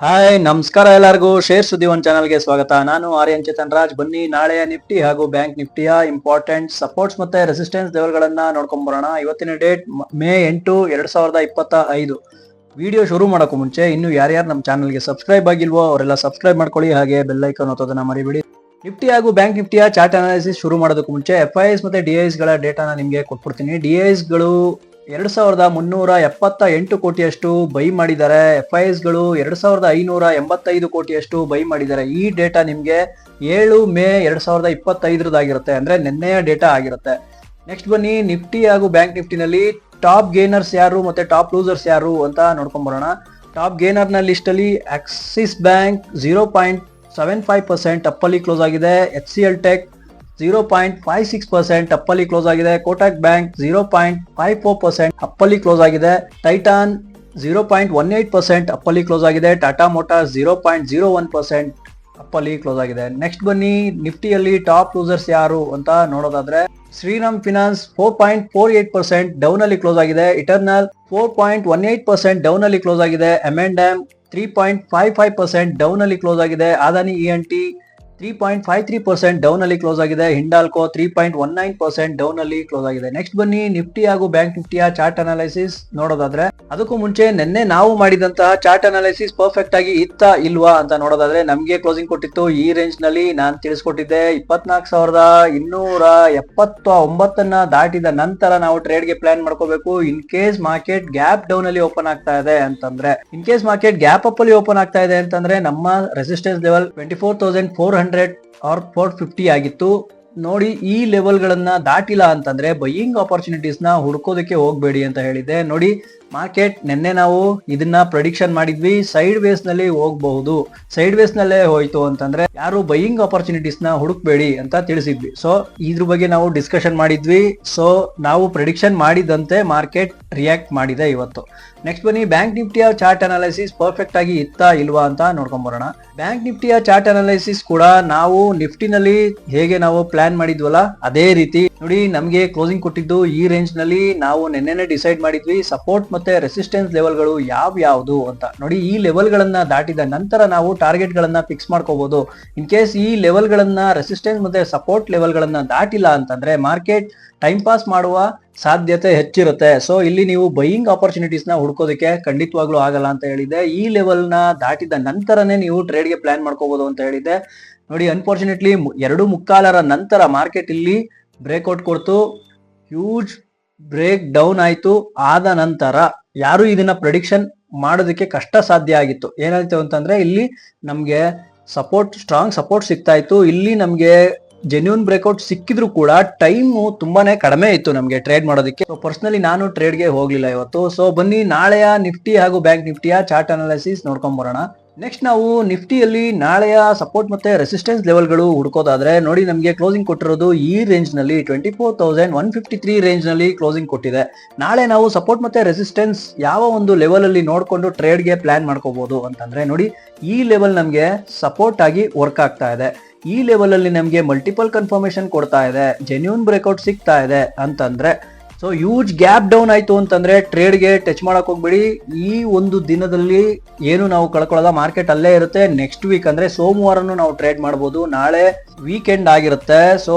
Hi ನಮಸ್ಕಾರ ಎಲ್ಲರಿಗೂ share ಸುದ್ದಿ ಒನ್ ಚಾನಲ್ಗೆ ಸ್ವಾಗತ. ನಾನು ಆರ್ಯನ್ ಚೇತನ್ ರಾಜ್. ಬನ್ನಿ ನಾಳೆಯ ನಿಫ್ಟಿ ಹಾಗೂ ಬ್ಯಾಂಕ್ ನಿಫ್ಟಿಯ ಇಂಪಾರ್ಟೆಂಟ್ ಸಪೋರ್ಟ್ಸ್ ಮತ್ತೆ ರೆಸಿಸ್ಟೆನ್ಸ್ ಲೆವೆಲ್ ಗಳನ್ನ ನೋಡ್ಕೊಂಡ್ ಬರೋಣ. ಇವತ್ತಿನ ಡೇಟ್ ಮೇ 8, 2025. ವಿಡಿಯೋ ಶುರು ಮಾಡೋಕ್ಕೂ ಮುಂಚೆ ಇನ್ನು ಯಾರ್ಯಾರು ನಮ್ಮ ಚಾನಲ್ಗೆ ಸಬ್ಸ್ಕ್ರೈಬ್ ಆಗಿಲ್ವೋ ಅವರೆಲ್ಲ ಸಬ್ಸ್ಕ್ರೈಬ್ ಮಾಡ್ಕೊಳ್ಳಿ, ಹಾಗೆ ಬೆಲ್ ಐಕಾನ್ ಒತ್ತೋದನ್ನ ಮರಿಬೇಡಿ. ನಿಫ್ಟಿ ಹಾಗೂ ಬ್ಯಾಂಕ್ ನಿಫ್ಟಿಯ ಚಾರ್ಟ್ ಅನಾಲಿಸಿಸ್ ಶುರು ಮಾಡೋದಕ್ಕೂ ಮುಂಚೆ FIIs ಮತ್ತೆ DIs ಗಳ ಡೇಟಾನ ನಿಮ್ಗೆ ಕೊಟ್ಬಿಡ್ತೀನಿ. DIs ಗಳು 2378 ಕೋಟಿಯಷ್ಟು ಬೈ ಮಾಡಿದ್ದಾರೆ. FIIs ಗಳು 2585 ಕೋಟಿಯಷ್ಟು ಬೈ ಮಾಡಿದ್ದಾರೆ. ಈ ಡೇಟಾ ನಿಮ್ಗೆ 7 ಮೇ 2025 ಅಂದ್ರೆ ನಿನ್ನೆಯ ಡೇಟಾ ಆಗಿರುತ್ತೆ. ನೆಕ್ಸ್ಟ್ ಬನ್ನಿ ನಿಫ್ಟಿ ಹಾಗೂ ಬ್ಯಾಂಕ್ ನಿಫ್ಟಿನಲ್ಲಿ ಟಾಪ್ ಗೇನರ್ಸ್ ಯಾರು ಮತ್ತೆ ಟಾಪ್ ಲೂಸರ್ಸ್ ಯಾರು ಅಂತ ನೋಡ್ಕೊಂಡ್ ಬರೋಣ. ಟಾಪ್ ಗೇನರ್ ನ ಲಿಸ್ಟ್ ಅಲ್ಲಿ ಆಕ್ಸಿಸ್ ಬ್ಯಾಂಕ್ 0.75% ಅಪ್ಪಲ್ಲಿ ಕ್ಲೋಸ್ ಆಗಿದೆ. HCL ಟೆಕ್ 0.56% ಅಪ್ಪಲ್ಲಿ ಕ್ಲೋಸ್ ಆಗಿದೆ. ಕೋಟಕ್ ಬ್ಯಾಂಕ್ 0.54% ಅಪ್ಪಲ್ಲಿ ಕ್ಲೋಸ್ ಆಗಿದೆ. ಟೈಟಾನ್ 0.18% ಅಪ್ಪಲ್ಲಿ ಕ್ಲೋಸ್ ಆಗಿದೆ. ಟಾಟಾ ಮೋಟಾರ್ಸ್ 0.01% ಅಪ್ಪಲ್ಲಿ ಕ್ಲೋಸ್ ಆಗಿದೆ. ನೆಕ್ಸ್ಟ್ ಬನ್ನಿ ನಿಫ್ಟಿಯಲ್ಲಿ ಟಾಪ್ ಲೂಸರ್ಸ್ ಯಾರು ಅಂತ ನೋಡೋದಾದ್ರೆ ಶ್ರೀರಾಮ್ ಫಿನಾನ್ಸ್ 4.48% ಡೌನ್ ಅಲ್ಲಿ ಕ್ಲೋಸ್ ಆಗಿದೆ. ಇಟರ್ನಲ್ 4.18% ಡೌನ್ ಅಲ್ಲಿ ಕ್ಲೋಸ್ ಆಗಿದೆ. M&M 3.55% ಡೌನ್ ಅಲ್ಲಿ ಕ್ಲೋಸ್ ಆಗಿದೆ. ಅದಾನಿ ENT 3.53% ಡೌನ್ ಅಲ್ಲಿ ಕ್ಲೋಸ್ ಆಗಿದೆ. ಹಿಂಡಾಲ್ಕೋ 3.19% ಡೌನ್ ಅಲ್ಲಿ ಕ್ಲೋಸ್ ಆಗಿದೆ. ನೆಕ್ಸ್ಟ್ ಬನ್ನಿ ನಿಫ್ಟಿ ಹಾಗೂ ಬ್ಯಾಂಕ್ ನಿಫ್ಟಿಯ ಚಾರ್ಟ್ ಅನಾಲಿಸಿಸ್ ನೋಡೋದಾದ್ರೆ ಅದಕ್ಕೂ ಮುಂಚೆ ನಿನ್ನೆ ನಾವು ಮಾಡಿದಂತಹ ಚಾರ್ಟ್ ಅನಾಲಿಸಿಸ್ ಪರ್ಫೆಕ್ಟ್ ಆಗಿ ಇತ್ತಾ ಇಲ್ವಾ ಅಂತ ನೋಡೋದಾದ್ರೆ ನಮ್ಗೆ ಕ್ಲೋಸಿಂಗ್ ಕೊಟ್ಟಿತ್ತು ಈ ರೇಂಜ್ ನಲ್ಲಿ. ನಾನು ತಿಳಿಸ್ಕೊಟ್ಟಿದ್ದೆ 24,279 ದಾಟಿದ ನಂತರ ನಾವು ಟ್ರೇಡ್ ಗೆ ಪ್ಲಾನ್ ಮಾಡ್ಕೋಬೇಕು. In case market gap down ಅಲ್ಲಿ ಓಪನ್ ಆಗ್ತಾ ಇದೆ ಅಂತಂದ್ರೆ, in case market gap up ಅಲ್ಲಿ ಓಪನ್ ಆಗ್ತಾ ಇದೆ ಅಂತಂದ್ರೆ ನಮ್ಮ ರೆಸಿಸ್ಟೆನ್ಸ್ ಲೆವೆಲ್ 24,400 ಆರ್ 450 ಆಗಿತ್ತು. ನೋಡಿ ಈ ಲೆವೆಲ್ ಗಳನ್ನ ದಾಟಿಲ್ಲ ಅಂತಂದ್ರೆ ಬೈಯಿಂಗ್ ಆಪರ್ಚುನಿಟೀಸ್ ನ ಹುಡ್ಕೋದಕ್ಕೆ ಹೋಗ್ಬೇಡಿ ಅಂತ ಹೇಳಿದೆ. ನೋಡಿ ಮಾರ್ಕೆಟ್ ನಿನ್ನೆ ನಾವು ಇದನ್ನ ಪ್ರೆಡಿಕ್ಷನ್ ಮಾಡಿದ್ವಿ, ಸೈಡ್ ವೇಸ್ ನಲ್ಲಿ ಹೋಗಬಹುದು, ಸೈಡ್ ವೇಸ್ ನಲ್ಲೇ ಹೋಯ್ತು ಅಂತಂದ್ರೆ ಯಾರು ಬೈಯಿಂಗ್ ಆಪರ್ಚುನಿಟೀಸ್ ನ ಹುಡುಕ್ಬೇಡಿ ಅಂತ ತಿಳಿಸಿದ್ವಿ. ಸೊ ಇದ್ರ ಬಗ್ಗೆ ನಾವು ಡಿಸ್ಕಷನ್ ಮಾಡಿದ್ವಿ. ಸೊ ನಾವು ಪ್ರೆಡಿಕ್ಷನ್ ಮಾಡಿದಂತೆ ಮಾರ್ಕೆಟ್ ರಿಯಾಕ್ಟ್ ಮಾಡಿದೆ ಇವತ್ತು. ನೆಕ್ಸ್ಟ್ ಬನ್ನಿ ಬ್ಯಾಂಕ್ ನಿಫ್ಟಿಯ ಚಾರ್ಟ್ ಅನಾಲಿಸಿಸ್ ಪರ್ಫೆಕ್ಟ್ ಆಗಿ ಇತ್ತಾ ಇಲ್ವಾ ಅಂತ ನೋಡ್ಕೊಂಡ್ ಬರೋಣ. ಬ್ಯಾಂಕ್ ನಿಫ್ಟಿಯ ಚಾರ್ಟ್ ಅನಾಲಿಸಿಸ್ ಕೂಡ ನಾವು ನಿಫ್ಟಿನಲ್ಲಿ ಹೇಗೆ ನಾವು ಪ್ಲಾನ್ ಮಾಡಿದ್ವಲ್ಲ ಅದೇ ರೀತಿ ನೋಡಿ. ನಮ್ಗೆ ಕ್ಲೋಸಿಂಗ್ ಕೊಟ್ಟಿದ್ದು ಈ ರೇಂಜ್ ನಲ್ಲಿ. ನಾವು ನಿನ್ನೆನೆ ಡಿಸೈಡ್ ಮಾಡಿದ್ವಿ ಸಪೋರ್ಟ್ ಮತ್ತೆ ರೆಸಿಸ್ಟೆನ್ಸ್ ಲೆವೆಲ್ ಗಳು ಯಾವ್ದು ಅಂತ. ನೋಡಿ ಈ ಲೆವೆಲ್ ಗಳನ್ನ ದಾಟಿದ ನಂತರ ನಾವು ಟಾರ್ಗೆಟ್ ಗಳನ್ನ ಫಿಕ್ಸ್ ಮಾಡ್ಕೋಬಹುದು. ಇನ್ ಕೇಸ್ ಈ ಲೆವೆಲ್ ಗಳನ್ನ ರೆಸಿಸ್ಟೆನ್ಸ್ ಮತ್ತೆ ಸಪೋರ್ಟ್ ಲೆವೆಲ್ ಗಳನ್ನ ದಾಟಿಲ್ಲ ಅಂತಂದ್ರೆ ಮಾರ್ಕೆಟ್ ಟೈಮ್ ಪಾಸ್ ಮಾಡುವ ಸಾಧ್ಯತೆ ಹೆಚ್ಚಿರುತ್ತೆ. ಸೊ ಇಲ್ಲಿ ನೀವು ಬೈಯಿಂಗ್ ಆಪರ್ಚುನಿಟೀಸ್ ನ ಹುಡ್ಕೋದಕ್ಕೆ ಖಂಡಿತವಾಗ್ಲೂ ಆಗಲ್ಲ ಅಂತ ಹೇಳಿದೆ. ಈ ಲೆವೆಲ್ ನ ದಾಟಿದ ನಂತರನೇ ನೀವು ಟ್ರೇಡ್ ಗೆ ಪ್ಲಾನ್ ಮಾಡ್ಕೋಬಹುದು ಅಂತ ಹೇಳಿದೆ. ನೋಡಿ ಅನ್ಫಾರ್ಚುನೇಟ್ಲಿ 2.25 ನಂತರ ಮಾರ್ಕೆಟ್ ಇಲ್ಲಿ ಬ್ರೇಕ್ಔಟ್ ಕೊಡ್ತು, ಹ್ಯೂಜ್ ಬ್ರೇಕ್ ಡೌನ್ ಆಯ್ತು. ಆದ ನಂತರ ಯಾರು ಇದನ್ನ ಪ್ರೆಡಿಕ್ಷನ್ ಮಾಡೋದಕ್ಕೆ ಕಷ್ಟ ಸಾಧ್ಯ ಆಗಿತ್ತು. ಏನಾಯ್ತು ಅಂತಂದ್ರೆ ಇಲ್ಲಿ ನಮ್ಗೆ ಸ್ಟ್ರಾಂಗ್ ಸಪೋರ್ಟ್ ಸಿಗ್ತಾ ಇತ್ತು. ಇಲ್ಲಿ ನಮ್ಗೆ ಜೆನ್ಯೂನ್ ಬ್ರೇಕ್ಔಟ್ ಸಿಕ್ಕಿದ್ರು ಕೂಡ ಟೈಮ್ ತುಂಬಾನೇ ಕಡಿಮೆ ಇತ್ತು ನಮ್ಗೆ ಟ್ರೇಡ್ ಮಾಡೋದಕ್ಕೆ. ಸೊ ಪರ್ಸನಲಿ ನಾನು ಟ್ರೇಡ್ಗೆ ಹೋಗ್ಲಿಲ್ಲ ಇವತ್ತು. ಸೊ ಬನ್ನಿ ನಾಳೆಯ ನಿಫ್ಟಿ ಹಾಗೂ ಬ್ಯಾಂಕ್ ನಿಫ್ಟಿಯ ಚಾರ್ಟ್ ಅನಾಲಿಸಿಸ್ ನೋಡ್ಕೊಂಡ್ ಬರೋಣ. ನೆಕ್ಸ್ಟ್ ನಾವು ನಿಫ್ಟಿಯಲ್ಲಿ ನಾಳೆಯ ಸಪೋರ್ಟ್ ಮತ್ತೆ ರೆಸಿಸ್ಟೆನ್ಸ್ ಲೆವೆಲ್ ಗಳು ಹುಡ್ಕೋದಾದ್ರೆ ನೋಡಿ ನಮಗೆ ಕ್ಲೋಸಿಂಗ್ ಕೊಟ್ಟಿರೋದು ಈ ರೇಂಜ್ ನಲ್ಲಿ 24,153 ರೇಂಜ್ ನಲ್ಲಿ ಕ್ಲೋಸಿಂಗ್ ಕೊಟ್ಟಿದೆ. ನಾಳೆ ನಾವು ಸಪೋರ್ಟ್ ಮತ್ತೆ ರೆಸಿಸ್ಟೆನ್ಸ್ ಯಾವ ಒಂದು ಲೆವೆಲ್ ಅಲ್ಲಿ ನೋಡ್ಕೊಂಡು ಟ್ರೇಡ್ ಗೆ ಪ್ಲಾನ್ ಮಾಡ್ಕೋಬಹುದು ಅಂತಂದ್ರೆ ನೋಡಿ ಈ ಲೆವೆಲ್ ನಮ್ಗೆ ಸಪೋರ್ಟ್ ಆಗಿ ವರ್ಕ್ ಆಗ್ತಾ ಇದೆ. ಈ ಲೆವೆಲ್ ಅಲ್ಲಿ ನಮ್ಗೆ ಮಲ್ಟಿಪಲ್ ಕನ್ಫರ್ಮೇಶನ್ ಕೊಡ್ತಾ ಇದೆ, ಜೆನ್ಯೂನ್ ಬ್ರೇಕ್ಔಟ್ ಸಿಗ್ತಾ ಇದೆ ಅಂತಂದ್ರೆ. ಸೊ ಹ್ಯೂಜ್ ಗ್ಯಾಪ್ ಡೌನ್ ಆಯ್ತು ಅಂತಂದ್ರೆ ಟ್ರೇಡ್ ಗೆ ಟಚ್ ಮಾಡಕ್ ಹೋಗ್ಬೇಡಿ. ಈ ಒಂದು ದಿನದಲ್ಲಿ ಏನು ನಾವು ಕಳ್ಕೊಳ್ಳೋದ ಮಾರ್ಕೆಟ್ ಅಲ್ಲೇ ಇರುತ್ತೆ. ನೆಕ್ಸ್ಟ್ ವೀಕ್ ಅಂದ್ರೆ ಸೋಮವಾರನು ನಾವು ಟ್ರೇಡ್ ಮಾಡಬಹುದು. ನಾಳೆ ವೀಕೆಂಡ್ ಆಗಿರುತ್ತೆ. ಸೊ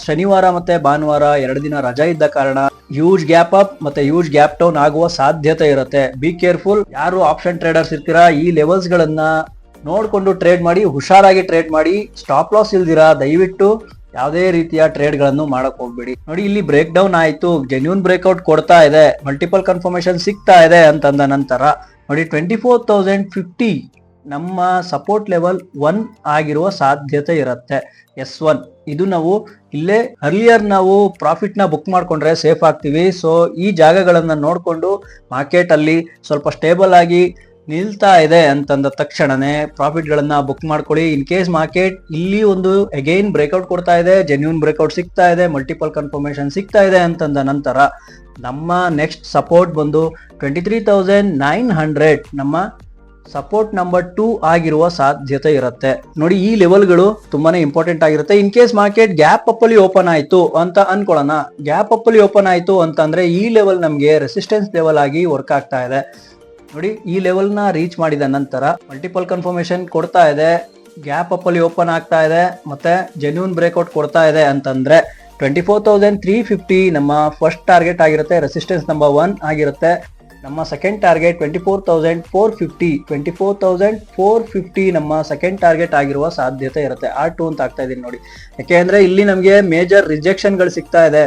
ಶನಿವಾರ ಮತ್ತೆ ಭಾನುವಾರ 2 ದಿನ ರಜಾ ಇದ್ದ ಕಾರಣ ಹ್ಯೂಜ್ ಗ್ಯಾಪ್ ಅಪ್ ಮತ್ತೆ ಹ್ಯೂಜ್ ಗ್ಯಾಪ್ ಡೌನ್ ಆಗುವ ಸಾಧ್ಯತೆ ಇರುತ್ತೆ. Be careful. ಯಾರು ಆಪ್ಷನ್ ಟ್ರೇಡರ್ಸ್ ಇರ್ತೀರಾ ಈ ಲೆವೆಲ್ಸ್ ಗಳನ್ನ ನೋಡ್ಕೊಂಡು ಟ್ರೇಡ್ ಮಾಡಿ, ಹುಷಾರಾಗಿ ಟ್ರೇಡ್ ಮಾಡಿ. ಸ್ಟಾಪ್ ಲಾಸ್ ಇಲ್ದಿರಾ ದಯವಿಟ್ಟು ಯಾವುದೇ ರೀತಿಯ ಟ್ರೇಡ್ ಗಳನ್ನು ಮಾಡಕ್ ಹೋಗ್ಬೇಡಿ. ನೋಡಿ ಇಲ್ಲಿ ಬ್ರೇಕ್ ಡೌನ್ ಆಯ್ತು, ಜೆನ್ಯೂನ್ ಬ್ರೇಕ್ಔಟ್ ಕೊಡ್ತಾ ಇದೆ, ಮಲ್ಟಿಪಲ್ ಕನ್ಫರ್ಮೇಶನ್ ಸಿಗ್ತಾ ಇದೆ ಅಂತಂದ ನಂತರ ನೋಡಿ 24,050 ನಮ್ಮ ಸಪೋರ್ಟ್ ಲೆವೆಲ್ 1 ಆಗಿರುವ ಸಾಧ್ಯತೆ ಇರುತ್ತೆ. S1 ಇದು ನಾವು ಇಲ್ಲೇ ಅರ್ಲಿಯರ್ ನಾವು ಪ್ರಾಫಿಟ್ ನ ಬುಕ್ ಮಾಡ್ಕೊಂಡ್ರೆ ಸೇಫ್ ಆಗ್ತೀವಿ. ಸೊ ಈ ಜಾಗಗಳನ್ನ ನೋಡ್ಕೊಂಡು ಮಾರ್ಕೆಟ್ ಅಲ್ಲಿ ಸ್ವಲ್ಪ ಸ್ಟೇಬಲ್ ಆಗಿ ನಿಲ್ತಾ ಇದೆ ಅಂತಂದ ತಕ್ಷಣನೇ ಪ್ರಾಫಿಟ್ ಗಳನ್ನ ಬುಕ್ ಮಾಡ್ಕೊಳ್ಳಿ. ಇನ್ ಕೇಸ್ ಮಾರ್ಕೆಟ್ ಇಲ್ಲಿ ಒಂದು ಅಗೈನ್ ಬ್ರೇಕ್ಔಟ್ ಕೊಡ್ತಾ ಇದೆ, ಜೆನ್ಯೂನ್ ಬ್ರೇಕ್ಔಟ್ ಸಿಗ್ತಾ ಇದೆ, ಮಲ್ಟಿಪಲ್ ಕನ್ಫರ್ಮೇಶನ್ ಸಿಗ್ತಾ ಇದೆ ಅಂತಂದ ನಂತರ ನಮ್ಮ ನೆಕ್ಸ್ಟ್ ಸಪೋರ್ಟ್ ಬಂದು 23,900 ನಮ್ಮ ಸಪೋರ್ಟ್ ನಂಬರ್ 2 ಆಗಿರುವ ಸಾಧ್ಯತೆ ಇರುತ್ತೆ. ನೋಡಿ ಈ ಲೆವೆಲ್ಗಳು ತುಂಬಾನೇ ಇಂಪಾರ್ಟೆಂಟ್ ಆಗಿರುತ್ತೆ. In case market gap up ಅಲ್ಲಿ ಓಪನ್ ಆಯ್ತು ಅಂತ ಅನ್ಕೊಳ್ಳೋಣ. ಗ್ಯಾಪ್ ಅಪ್ ಅಲ್ಲಿ ಓಪನ್ ಆಯ್ತು ಅಂತಂದ್ರೆ ಈ ಲೆವೆಲ್ ನಮ್ಗೆ ರೆಸಿಸ್ಟೆನ್ಸ್ ಲೆವೆಲ್ ಆಗಿ ವರ್ಕ್ ಆಗ್ತಾ ಇದೆ. ನೋಡಿ ಈ ಲೆವೆಲ್ ನ ರೀಚ್ ಮಾಡಿದ ನಂತರ ಮಲ್ಟಿಪಲ್ ಕನ್ಫರ್ಮೇಶನ್ ಕೊಡ್ತಾ ಇದೆ, ಗ್ಯಾಪ್ ಅಪ್ ಅಲ್ಲಿ ಓಪನ್ ಆಗ್ತಾ ಇದೆ, ಮತ್ತೆ ಜೆನ್ಯೂನ್ ಬ್ರೇಕ್ಔಟ್ ಕೊಡ್ತಾ ಇದೆ ಅಂತಂದ್ರೆ 24,350 ನಮ್ಮ ಫಸ್ಟ್ ಟಾರ್ಗೆಟ್ ಆಗಿರುತ್ತೆ, ರೆಸಿಸ್ಟೆನ್ಸ್ ನಂಬರ್ 1 ಆಗಿರುತ್ತೆ. ನಮ್ಮ ಸೆಕೆಂಡ್ ಟಾರ್ಗೆಟ್ 24,450, 24,450 ನಮ್ಮ ಸೆಕೆಂಡ್ ಟಾರ್ಗೆಟ್ ಆಗಿರುವ ಸಾಧ್ಯತೆ ಇರುತ್ತೆ. R2 ಅಂತ ಆಗ್ತಾ ಇದೀನಿ ನೋಡಿ, ಯಾಕೆಂದ್ರೆ ಇಲ್ಲಿ ನಮಗೆ ಮೇಜರ್ ರಿಜೆಕ್ಷನ್ ಗಳು ಸಿಗ್ತಾ ಇದೆ.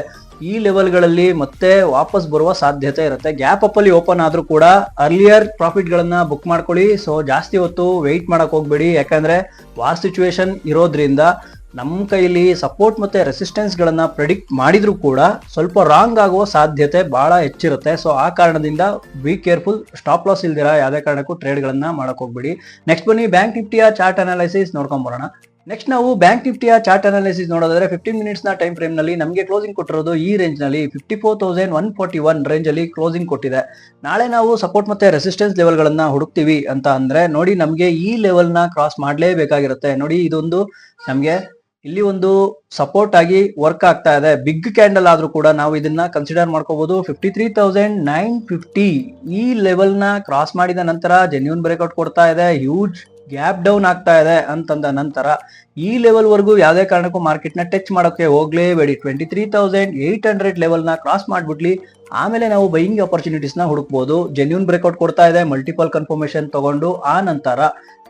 ಈ ಲೆವೆಲ್ಗಳಲ್ಲಿ ಮತ್ತೆ ವಾಪಸ್ ಬರುವ ಸಾಧ್ಯತೆ ಇರುತ್ತೆ. ಗ್ಯಾಪ್ ಅಪ್ ಅಲ್ಲಿ ಓಪನ್ ಆದ್ರೂ ಕೂಡ ಅರ್ಲಿಯರ್ ಪ್ರಾಫಿಟ್ ಗಳನ್ನ ಬುಕ್ ಮಾಡ್ಕೊಳ್ಳಿ. ಸೊ ಜಾಸ್ತಿ ಹೊತ್ತು ವೆಯ್ಟ್ ಮಾಡಕ್ ಹೋಗ್ಬೇಡಿ, ಯಾಕಂದ್ರೆ ವಾರ್ ಸಿಚುವೇಶನ್ ಇರೋದ್ರಿಂದ ನಮ್ಮ ಕೈಲಿ ಸಪೋರ್ಟ್ ಮತ್ತೆ ರೆಸಿಸ್ಟೆನ್ಸ್ ಗಳನ್ನ ಪ್ರೆಡಿಕ್ಟ್ ಮಾಡಿದ್ರು ಕೂಡ ಸ್ವಲ್ಪ ರಾಂಗ್ ಆಗುವ ಸಾಧ್ಯತೆ ಬಹಳ ಹೆಚ್ಚಿರುತ್ತೆ. ಸೊ ಆ ಕಾರಣದಿಂದ ಬಿ ಕೇರ್ಫುಲ್, ಸ್ಟಾಪ್ ಲಾಸ್ ಇಲ್ದಿರಾ ಯಾವುದೇ ಕಾರಣಕ್ಕೂ ಟ್ರೇಡ್ ಗಳನ್ನ ಮಾಡಕ್ ಹೋಗ್ಬೇಡಿ. ನೆಕ್ಸ್ಟ್ ಬನ್ನಿ ಬ್ಯಾಂಕ್ ನಿಫ್ಟಿಯ ಚಾರ್ಟ್ ಅನಾಲಿಸಿಸ್ ನೋಡ್ಕೊಂಡ್ ಬರೋಣ. ನೆಕ್ಸ್ಟ್ ನಾವು ಬ್ಯಾಂಕ್ ನಿಫ್ಟಿಯ ಚಾರ್ಟ್ ಅನಾಲಿಸಿಸ್ ನೋಡೋದಾದ್ರೆ 15 ಮಿನಿಟ್ಸ್ ನ ಟೈಮ್ ಫ್ರೇಮ್ ನಲ್ಲಿ ನಮಗೆ ಕ್ಲೋಸಿಂಗ್ ಕೊಟ್ಟಿರೋದು ಈ ರೇಂಜ್ ನಲ್ಲಿ 54,141 ರೇಂಜ್ ಅಲ್ಲಿ ಕ್ಲೋಸಿಂಗ್ ಕೊಟ್ಟಿದೆ. ನಾಳೆ ನಾವು ಸಪೋರ್ಟ್ ಮತ್ತೆ ರೆಸಿಸ್ಟೆನ್ಸ್ ಲೆವೆಲ್ ಗಳನ್ನ ಹುಡುಕ್ತಿವಿ ಅಂತ ಅಂದ್ರೆ ನೋಡಿ ನಮಗೆ ಈ ಲೆವೆಲ್ ನ ಕ್ರಾಸ್ ಮಾಡ್ಲೇಬೇಕಾಗಿರುತ್ತೆ. ನೋಡಿ ಇದೊಂದು ನಮ್ಗೆ ಇಲ್ಲಿ ಒಂದು ಸಪೋರ್ಟ್ ಆಗಿ ವರ್ಕ್ ಆಗ್ತಾ ಇದೆ. ಬಿಗ್ ಕ್ಯಾಂಡಲ್ ಆದ್ರೂ ಕೂಡ ನಾವು ಇದನ್ನ ಕನ್ಸಿಡರ್ ಮಾಡ್ಕೋಬಹುದು. 53,950 ಈ ಲೆವೆಲ್ ನ ಕ್ರಾಸ್ ಮಾಡಿದ ನಂತರ ಜೆನ್ಯೂನ್ ಬ್ರೇಕ್ಔಟ್ ಕೊಡ್ತಾ ಇದೆ, ಹ್ಯೂಜ್ ಗ್ಯಾಪ್ ಡೌನ್ ಆಗ್ತಾ ಇದೆ ಅಂತಂದ ನಂತರ ಈ ಲೆವೆಲ್ ವರೆಗೂ ಯಾವುದೇ ಕಾರಣಕ್ಕೂ ಮಾರ್ಕೆಟ್ ನ ಟಚ್ ಮಾಡೋಕೆ ಹೋಗ್ಲೇಬೇಡಿ. 23,800 ಲೆವೆಲ್ ನ ಕ್ರಾಸ್ ಮಾಡ್ಬಿಡ್ಲಿ, ಆಮೇಲೆ ನಾವು ಬೈಯಿಂಗ್ ಅಪರ್ಚುನಿಟೀಸ್ ನ ಹುಡುಕ್ಬಹುದು. ಜೆನ್ಯೂನ್ ಬ್ರೇಕ್ಔಟ್ ಕೊಡ್ತಾ ಇದೆ, ಮಲ್ಟಿಪಲ್ ಕನ್ಫರ್ಮೇಶನ್ ತಗೊಂಡು ಆ ನಂತರ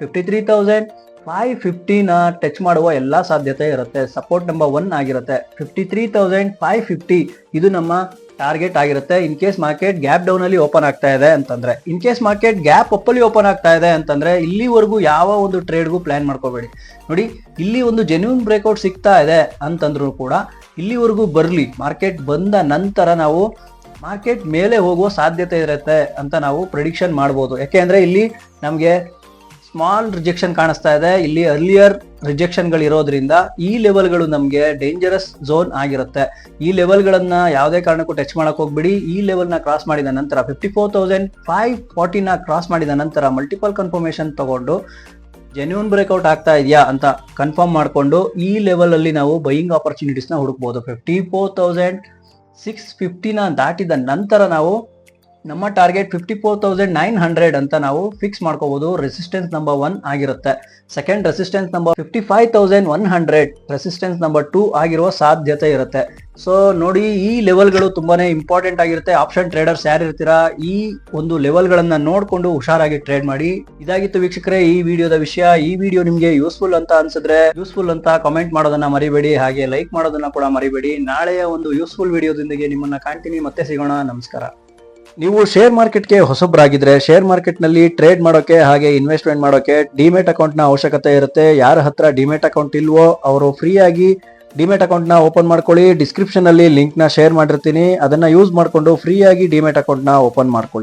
53,550 ನ ಟಚ್ ಮಾಡುವ ಎಲ್ಲಾ ಸಾಧ್ಯತೆ ಇರುತ್ತೆ. ಸಪೋರ್ಟ್ ನಂಬರ್ 1 ಆಗಿರುತ್ತೆ 53,550, ಇದು ನಮ್ಮ ಟಾರ್ಗೆಟ್ ಆಗಿರುತ್ತೆ. In case market gap down ಅಲ್ಲಿ ಓಪನ್ ಆಗ್ತಾ ಇದೆ ಅಂತಂದ್ರೆ, in case market gap up ಅಲ್ಲಿ ಓಪನ್ ಆಗ್ತಾ ಇದೆ ಅಂತಂದ್ರೆ ಇಲ್ಲಿವರೆಗೂ ಯಾವ ಒಂದು ಟ್ರೇಡ್ಗೂ ಪ್ಲಾನ್ ಮಾಡ್ಕೋಬೇಡಿ. ನೋಡಿ ಇಲ್ಲಿ ಒಂದು ಜೆನ್ಯೂನ್ ಬ್ರೇಕ್ಔಟ್ ಸಿಗ್ತಾ ಇದೆ ಅಂತಂದ್ರೂ ಕೂಡ ಇಲ್ಲಿವರೆಗೂ ಬರ್ಲಿ, ಮಾರ್ಕೆಟ್ ಬಂದ ನಂತರ ನಾವು ಮಾರ್ಕೆಟ್ ಮೇಲೆ ಹೋಗುವ ಸಾಧ್ಯತೆ ಇರುತ್ತೆ ಅಂತ ನಾವು ಪ್ರಿಡಿಕ್ಷನ್ ಮಾಡಬಹುದು. ಯಾಕೆಂದ್ರೆ ಇಲ್ಲಿ ನಮ್ಗೆ ಸ್ಮಾಲ್ ರಿಜೆಕ್ಷನ್ ಕಾಣಿಸ್ತಾ ಇದೆ, ಇಲ್ಲಿ ಅರ್ಲಿಯರ್ ರಿಜೆಕ್ಷನ್ ಗಳು ಇರೋದ್ರಿಂದ ಈ ಲೆವೆಲ್ ಗಳು ನಮ್ಗೆ ಡೇಂಜರಸ್ ಝೋನ್ ಆಗಿರುತ್ತೆ. ಈ ಲೆವೆಲ್ ಗಳನ್ನ ಯಾವುದೇ ಕಾರಣಕ್ಕೂ ಟಚ್ ಮಾಡಕ್ ಹೋಗ್ಬಿಡಿ. ಈ ಲೆವೆಲ್ ನ ಕ್ರಾಸ್ ಮಾಡಿದ ನಂತರ 54,540 ನ ಕ್ರಾಸ್ ಮಾಡಿದ ನಂತರ ಮಲ್ಟಿಪಲ್ ಕನ್ಫರ್ಮೇಶನ್ ತಗೊಂಡು ಜೆನ್ಯೂನ್ ಬ್ರೇಕ್ಔಟ್ ಆಗ್ತಾ ಇದೆಯಾ ಅಂತ ಕನ್ಫರ್ಮ್ ಮಾಡ್ಕೊಂಡು ಈ ಲೆವೆಲ್ ಅಲ್ಲಿ ನಾವು ಬೈಯಿಂಗ್ ಆಪರ್ಚುನಿಟೀಸ್ ನ ಹುಡುಕ್ಬಹುದು. 54,650 ನ ದಾಟಿದ ನಂತರ ನಾವು ನಮ್ಮ ಟಾರ್ಗೆಟ್ 54,900 ಅಂತ ನಾವು ಫಿಕ್ಸ್ ಮಾಡ್ಕೋಬಹುದು. ರೆಸಿಸ್ಟೆನ್ಸ್ ನಂಬರ್ 1 ಆಗಿರುತ್ತೆ. Second resistance number 55,100, resistance number 2 ಆಗಿರುವ ಸಾಧ್ಯತೆ ಇರುತ್ತೆ. ಸೊ ನೋಡಿ ಈ ಲೆವೆಲ್ಗಳು ತುಂಬಾನೇ ಇಂಪಾರ್ಟೆಂಟ್ ಆಗಿರುತ್ತೆ. ಆಪ್ಷನ್ ಟ್ರೇಡರ್ಸ್ ಯಾರು ಇರ್ತೀರಾ ಈ ಒಂದು ಲೆವೆಲ್ ಗಳನ್ನ ನೋಡ್ಕೊಂಡು ಹುಷಾರಾಗಿ ಟ್ರೇಡ್ ಮಾಡಿ. ಇದಾಗಿತ್ತು ವೀಕ್ಷಕರೇ ಈ ವಿಡಿಯೋದ ವಿಷಯ. ಈ ವಿಡಿಯೋ ನಿಮ್ಗೆ ಯೂಸ್ಫುಲ್ ಅಂತ ಅನ್ಸಿದ್ರೆ ಯೂಸ್ಫುಲ್ ಅಂತ ಕಾಮೆಂಟ್ ಮಾಡೋದನ್ನ ಮರಿಬೇಡಿ, ಹಾಗೆ ಲೈಕ್ ಮಾಡೋದನ್ನ ಕೂಡ ಮರಿಬೇಡಿ. ನಾಳೆಯ ಒಂದು ಯೂಸ್ಫುಲ್ ವಿಡಿಯೋದೊಂದಿಗೆ ನಿಮ್ಮನ್ನ ಕಾಣ್ತೀನಿ, ಮತ್ತೆ ಸಿಗೋಣ, ನಮಸ್ಕಾರ. ನೀವು ಶೇರ್ ಮಾರ್ಕೆಟ್ಗೆ ಹೊಸಬ್ರಾಗಿದ್ರೆ ಶೇರ್ ಮಾರ್ಕೆಟ್ ನಲ್ಲಿ ಟ್ರೇಡ್ ಮಾಡೋಕೆ ಹಾಗೆ ಇನ್ವೆಸ್ಟ್ಮೆಂಟ್ ಮಾಡೋಕೆ ಡಿಮೆಟ್ ಅಕೌಂಟ್ ನ ಅವಶ್ಯಕತೆ ಇರುತ್ತೆ. ಯಾರ ಹತ್ರ ಡಿಮೆಟ್ ಅಕೌಂಟ್ ಇಲ್ವೋ ಅವರು ಫ್ರೀ ಆಗಿ ಡಿಮೆಟ್ ಅಕೌಂಟ್ ನ ಓಪನ್ ಮಾಡ್ಕೊಳ್ಳಿ. ಡಿಸ್ಕ್ರಿಪ್ಷನ್ ಅಲ್ಲಿ ಲಿಂಕ್ ನ ಶೇರ್ ಮಾಡಿರ್ತೀನಿ, ಅದನ್ನ ಯೂಸ್ ಮಾಡ್ಕೊಂಡು ಫ್ರೀ ಆಗಿ ಡಿಮೆಟ್ ಅಕೌಂಟ್ ನ ಓಪನ್ ಮಾಡ್ಕೊಳ್ಳಿ.